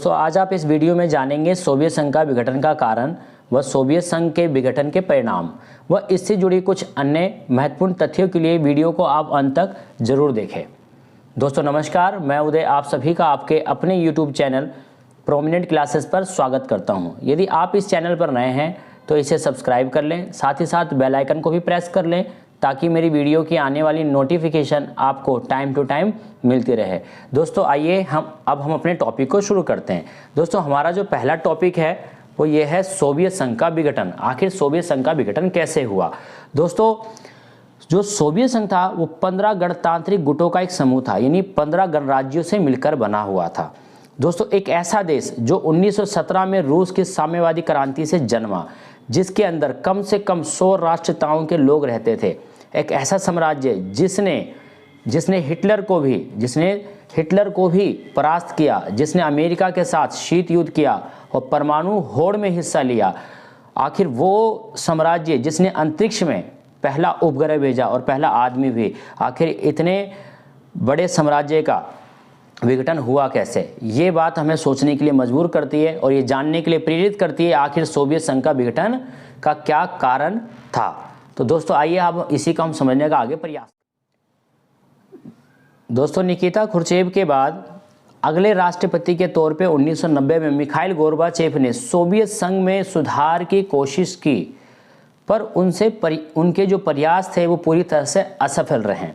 दोस्तों आज आप इस वीडियो में जानेंगे सोवियत संघ का विघटन का कारण व सोवियत संघ के विघटन के परिणाम व इससे जुड़ी कुछ अन्य महत्वपूर्ण तथ्यों के लिए वीडियो को आप अंत तक जरूर देखें। दोस्तों नमस्कार, मैं उदय आप सभी का आपके अपने यूट्यूब चैनल प्रोमिनेंट क्लासेस पर स्वागत करता हूं। यदि आप इस चैनल पर नए हैं तो इसे सब्सक्राइब कर लें, साथ ही साथ बेल आइकन को भी प्रेस कर लें ताकि मेरी वीडियो की आने वाली नोटिफिकेशन आपको टाइम टू टाइम मिलती रहे। दोस्तों आइए हम अपने टॉपिक को शुरू करते हैं। दोस्तों हमारा जो पहला टॉपिक है वो ये है सोवियत संघ का विघटन। आखिर सोवियत संघ का विघटन कैसे हुआ? दोस्तों जो सोवियत संघ था वो 15 गणतांत्रिक गुटों का एक समूह था, यानी 15 गणराज्यों से मिलकर बना हुआ था। दोस्तों एक ऐसा देश जो 1917 में रूस की साम्यवादी क्रांति से जन्मा, जिसके अंदर कम से कम 100 राष्ट्रीयताओं के लोग रहते थे। एक ऐसा साम्राज्य जिसने हिटलर को भी परास्त किया, जिसने अमेरिका के साथ शीत युद्ध किया और परमाणु होड़ में हिस्सा लिया। आखिर वो साम्राज्य जिसने अंतरिक्ष में पहला उपग्रह भेजा और पहला आदमी भी, आखिर इतने बड़े साम्राज्य का विघटन हुआ कैसे? ये बात हमें सोचने के लिए मजबूर करती है और ये जानने के लिए प्रेरित करती है आखिर सोवियत संघ का विघटन का क्या कारण था। तो दोस्तों आइए अब इसी का हम समझने का आगे प्रयास। दोस्तों निकिता खुर्चेव के बाद अगले राष्ट्रपति के तौर पे 1990 में मिखाइल गोर्बाचेव ने सोवियत संघ में सुधार की कोशिश की, पर उनके जो प्रयास थे वो पूरी तरह से असफल रहे।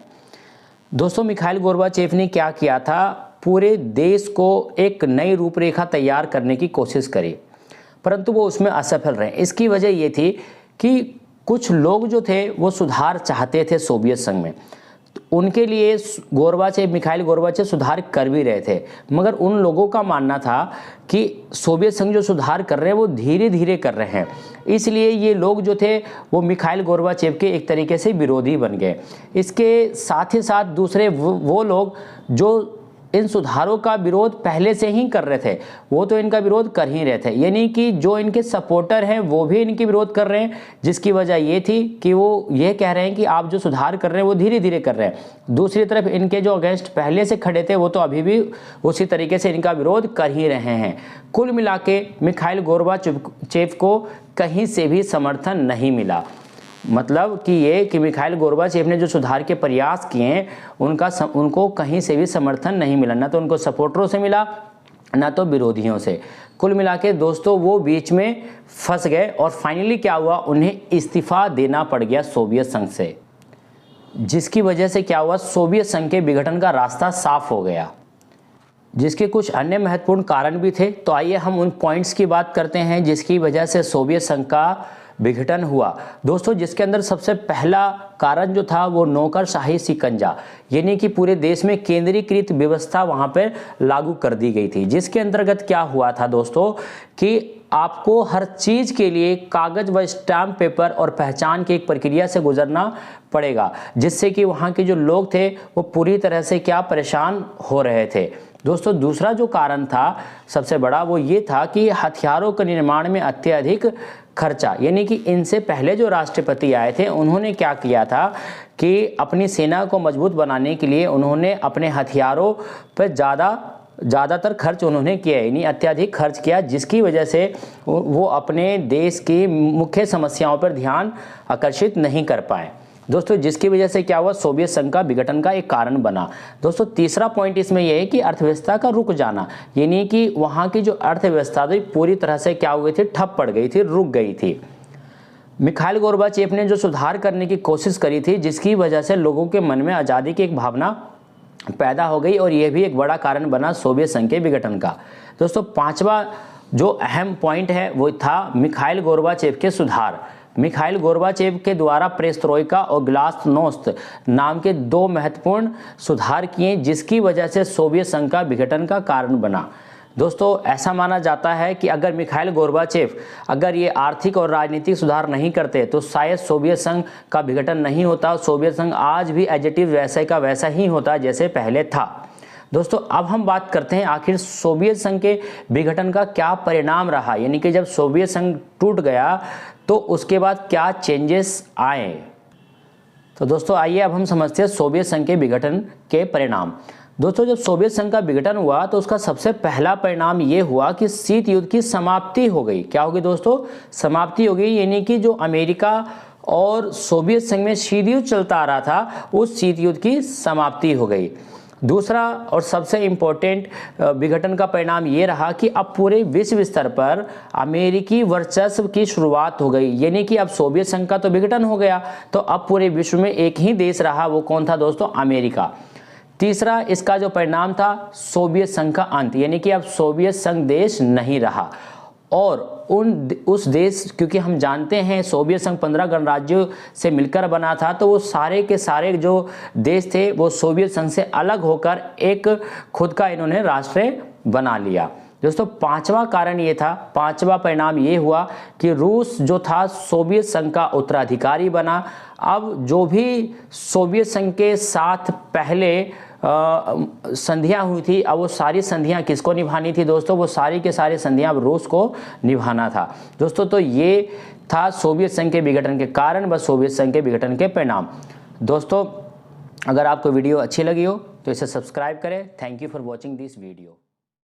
दोस्तों मिखाइल गोर्बाचेव ने क्या किया था? पूरे देश को एक नई रूपरेखा तैयार करने की कोशिश करी, परंतु वो उसमें असफल रहे। इसकी वजह ये थी कि कुछ लोग जो थे वो सुधार चाहते थे सोवियत संघ में। उनके लिए मिखाइल गोर्बाचेव सुधार कर भी रहे थे, मगर उन लोगों का मानना था कि सोवियत संघ जो सुधार कर रहे हैं वो धीरे धीरे कर रहे हैं, इसलिए ये लोग जो थे वो मिखाइल गोर्बाचेव के एक तरीके से विरोधी बन गए। इसके साथ ही साथ दूसरे वो लोग जो इन सुधारों का विरोध पहले से ही कर रहे थे, वो तो इनका विरोध कर ही रहे थे, यानी कि जो इनके सपोर्टर हैं वो भी इनकी विरोध कर रहे हैं, जिसकी वजह ये थी कि वो ये कह रहे हैं कि आप जो सुधार कर रहे हैं वो धीरे धीरे कर रहे हैं। दूसरी तरफ इनके जो अगेंस्ट पहले से खड़े थे वो तो अभी भी उसी तरीके से इनका विरोध कर ही रहे हैं। कुल मिला के मिखाइल गोर्बाचेव को कहीं से भी समर्थन नहीं मिला। मतलब कि ये कि मिखाइल गोर्बाचेव ने जो सुधार के प्रयास किए उनको कहीं से भी समर्थन नहीं मिला, ना तो उनको सपोर्टरों से मिला ना तो विरोधियों से। कुल मिला के दोस्तों वो बीच में फंस गए और फाइनली क्या हुआ, उन्हें इस्तीफा देना पड़ गया सोवियत संघ से, जिसकी वजह से क्या हुआ, सोवियत संघ के विघटन का रास्ता साफ हो गया। जिसके कुछ अन्य महत्वपूर्ण कारण भी थे, तो आइए हम उन पॉइंट्स की बात करते हैं जिसकी वजह से सोवियत संघ का विघटन हुआ। दोस्तों जिसके अंदर सबसे पहला कारण जो था वो नौकरशाही शिकंजा, यानी कि पूरे देश में केंद्रीकृत व्यवस्था वहां पर लागू कर दी गई थी, जिसके अंतर्गत क्या हुआ था दोस्तों कि आपको हर चीज के लिए कागज व स्टैम्प पेपर और पहचान की एक प्रक्रिया से गुजरना पड़ेगा, जिससे कि वहां के जो लोग थे वो पूरी तरह से क्या परेशान हो रहे थे। दोस्तों दूसरा जो कारण था सबसे बड़ा वो ये था कि हथियारों के निर्माण में अत्यधिक खर्चा, यानी कि इनसे पहले जो राष्ट्रपति आए थे उन्होंने क्या किया था कि अपनी सेना को मजबूत बनाने के लिए उन्होंने अपने हथियारों पर ज़्यादातर खर्च उन्होंने किया, यानी अत्यधिक खर्च किया, जिसकी वजह से वो अपने देश की मुख्य समस्याओं पर ध्यान आकर्षित नहीं कर पाए। दोस्तों जिसकी वजह से क्या हुआ, सोवियत संघ का विघटन का एक कारण बना। दोस्तों तीसरा पॉइंट इसमें यह है कि अर्थव्यवस्था का रुक जाना, यानी कि वहाँ की जो अर्थव्यवस्था थी पूरी तरह से क्या हो गई थी, ठप पड़ गई थी, रुक गई थी। मिखाइल गोर्बाचेव ने जो सुधार करने की कोशिश करी थी, जिसकी वजह से लोगों के मन में आज़ादी की एक भावना पैदा हो गई और यह भी एक बड़ा कारण बना सोवियत संघ के विघटन का। दोस्तों पांचवा जो अहम पॉइंट है वो था मिखाइल गोर्बाचेव के सुधार। मिखाइल गोर्बाचेव के द्वारा पेरेस्ट्रोइका और ग्लासनोस्त नाम के 2 महत्वपूर्ण सुधार किए, जिसकी वजह से सोवियत संघ का विघटन का कारण बना। दोस्तों ऐसा माना जाता है कि अगर मिखाइल गोर्बाचेव ये आर्थिक और राजनीतिक सुधार नहीं करते तो शायद सोवियत संघ का विघटन नहीं होता। सोवियत संघ आज भी एज इट इज वैसे का वैसा ही होता जैसे पहले था। दोस्तों अब हम बात करते हैं आखिर सोवियत संघ के विघटन का क्या परिणाम रहा, यानी कि जब सोवियत संघ टूट गया तो उसके बाद क्या चेंजेस आए। तो दोस्तों आइए अब हम समझते हैं सोवियत संघ के विघटन के परिणाम। दोस्तों जब सोवियत संघ का विघटन हुआ तो उसका सबसे पहला परिणाम ये हुआ कि शीत युद्ध की समाप्ति हो गई। क्या होगी दोस्तों? समाप्ति हो गई, यानी कि जो अमेरिका और सोवियत संघ में शीत युद्ध चलता आ रहा था उस शीत युद्ध की समाप्ति हो गई। दूसरा और सबसे इम्पोर्टेंट विघटन का परिणाम ये रहा कि अब पूरे विश्व स्तर पर अमेरिकी वर्चस्व की शुरुआत हो गई, यानी कि अब सोवियत संघ का तो विघटन हो गया, तो अब पूरे विश्व में एक ही देश रहा, वो कौन था दोस्तों? अमेरिका। तीसरा इसका जो परिणाम था सोवियत संघ का अंत, यानी कि अब सोवियत संघ देश नहीं रहा और उस देश, क्योंकि हम जानते हैं सोवियत संघ 15 गणराज्यों से मिलकर बना था, तो वो सारे के सारे जो देश थे वो सोवियत संघ से अलग होकर एक खुद का इन्होंने राष्ट्र बना लिया। दोस्तों पांचवा कारण ये था, पांचवा परिणाम ये हुआ कि रूस जो था सोवियत संघ का उत्तराधिकारी बना। अब जो भी सोवियत संघ के साथ पहले संधियां हुई थी, अब वो सारी संधियां किसको निभानी थी दोस्तों? वो सारी के सारी संधियां अब रूस को निभाना था दोस्तों। तो ये था सोवियत संघ के विघटन के कारण व सोवियत संघ के विघटन के परिणाम। दोस्तों अगर आपको वीडियो अच्छी लगी हो तो इसे सब्सक्राइब करें। Thank you for watching this video.